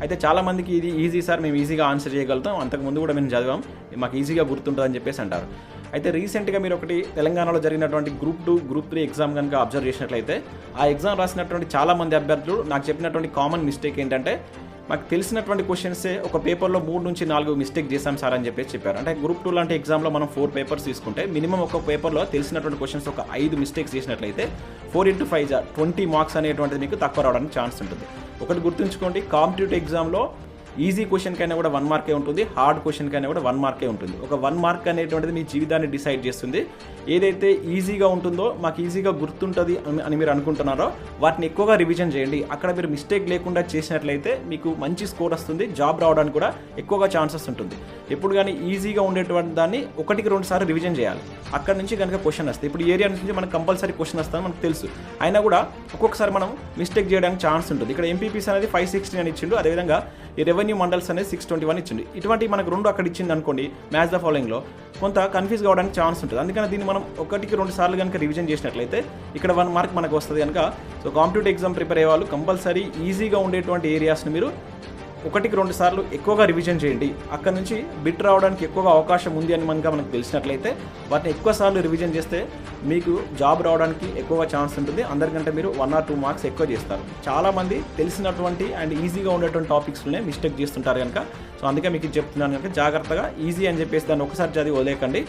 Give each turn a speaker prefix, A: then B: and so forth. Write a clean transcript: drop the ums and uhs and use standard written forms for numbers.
A: అయితే చాలామందికి ఇది ఈజీ సార్, మేము ఈజీగా ఆన్సర్ చేయగలుగుతాం, అంతకుముందు కూడా మేము చదివాం, మాకు ఈజీగా గుర్తుంటుందని చెప్పేసి అంటారు. అయితే రీసెంట్గా మీరు ఒకటి తెలంగాణలో జరిగినటువంటి గ్రూప్ 2, గ్రూప్ 3 ఎగ్జామ్ కనుక అబ్జర్వ్ చేసినట్లయితే ఆ ఎగ్జామ్ రాసినటువంటి చాలామంది అభ్యర్థులు నాకు చెప్పినటువంటి కామన్ మిస్టేక్ ఏంటంటే, మాకు తెలిసినటువంటి క్వశ్చన్సే ఒక పేపర్లో 3 నుంచి 4 మిస్టేక్ చేశాం సార్ అని చెప్పేసి చెప్పారు. అంటే గ్రూప్ 2 లాంటి ఎగ్జామ్లో మనం 4 పేపర్స్ తీసుకుంటే మినిమం ఒక పేపర్లో తెలిసినటువంటి క్వశ్చన్స్ ఒక 5 మిస్టేక్స్ చేసినట్లయితే 4 × 5 20 మార్క్స్ అనేటువంటిది మీకు తక్కువ రావడానికి ఛాన్స్ ఉంటుంది. ఒకటి గుర్తుంచుకోండి, కాంపిటేటివ్ ఎగ్జామ్లో ఈజీ క్వశ్చన్ కైనా కూడా 1 మార్కే ఉంటుంది, హార్డ్ క్వశ్చన్ కైనా కూడా 1 మార్కే ఉంటుంది. ఒక 1 మార్క్ అనేటువంటిది మీ జీవితాన్ని డిసైడ్ చేస్తుంది. ఏదైతే ఈజీగా ఉంటుందో, మాకు ఈజీగా గుర్తుంటుంది అని మీరు అనుకుంటున్నారో వాటిని ఎక్కువగా రివిజన్ చేయండి. అక్కడ మీరు మిస్టేక్ లేకుండా చేసినట్లయితే మీకు మంచి స్కోర్ వస్తుంది, జాబ్ రావడానికి కూడా ఎక్కువగా ఛాన్సెస్ ఉంటుంది. ఎప్పుడు కానీ ఈజీగా ఉండేటువంటి దాన్ని 1కి 2 సార్లు రివిజన్ చేయాలి. అక్కడ నుంచి కనుక క్వశ్చన్ వస్తుంది. ఇప్పుడు ఏరియా నుంచి మనకు కంపల్సరీ క్వశ్చన్ వస్తుందని మనకు తెలుసు, అయినా కూడా ఒక్కొక్కసారి మనం మిస్టేక్ చేయడానికి ఛాన్స్ ఉంటుంది. ఇక్కడ ఎంపీపీస్ అనేది 560 అని ఇచ్చిండు, అదేవిధంగా ఈ రెవెన్యూ మండల్స్ అనేది 621 ఇచ్చింది. ఇటువంటి మనకు 2 అక్కడ ఇచ్చింది అనుకోండి, మ్యాచ్ ద ఫాలోయింగ్లో కొంత కన్ఫ్యూజ్ కావడానికి ఛాన్స్ ఉంటుంది. అందుకని దీన్ని మనం 1కి 2 సార్లు కనుక రివిజన్ చేసినట్లయితే ఇక్కడ 1 మార్క్ మనకు వస్తుంది కనుక. సో కాంపిటేటివ్ ఎగ్జామ్ ప్రిపేర్ అయ్యే వాళ్ళు కంపల్సరీ ఈజీగా ఉండేటువంటి ఏరియాస్ని మీరు 1కి 2 సార్లు ఎక్కువగా రివిజన్ చేయండి. అక్కడ నుంచి బిట్ రావడానికి ఎక్కువగా అవకాశం ఉంది అని మనకు తెలిసినట్లయితే వాటిని ఎక్కువ సార్లు రివిజన్ చేస్తే మీకు జాబ్ రావడానికి ఎక్కువగా ఛాన్స్ ఉంటుంది. అందరికంటే మీరు 1 or 2 మార్క్స్ ఎక్కువ చేస్తారు. చాలామంది తెలిసినటువంటి అండ్ ఈజీగా ఉండేటువంటి టాపిక్స్లోనే మిస్టేక్ చేస్తుంటారు కనుక. సో అందుకే మీకు చెప్తున్నాను కనుక జాగ్రత్తగా ఈజీ అని చెప్పేసి దాన్ని ఒకసారి చదివి వదిలేకండి.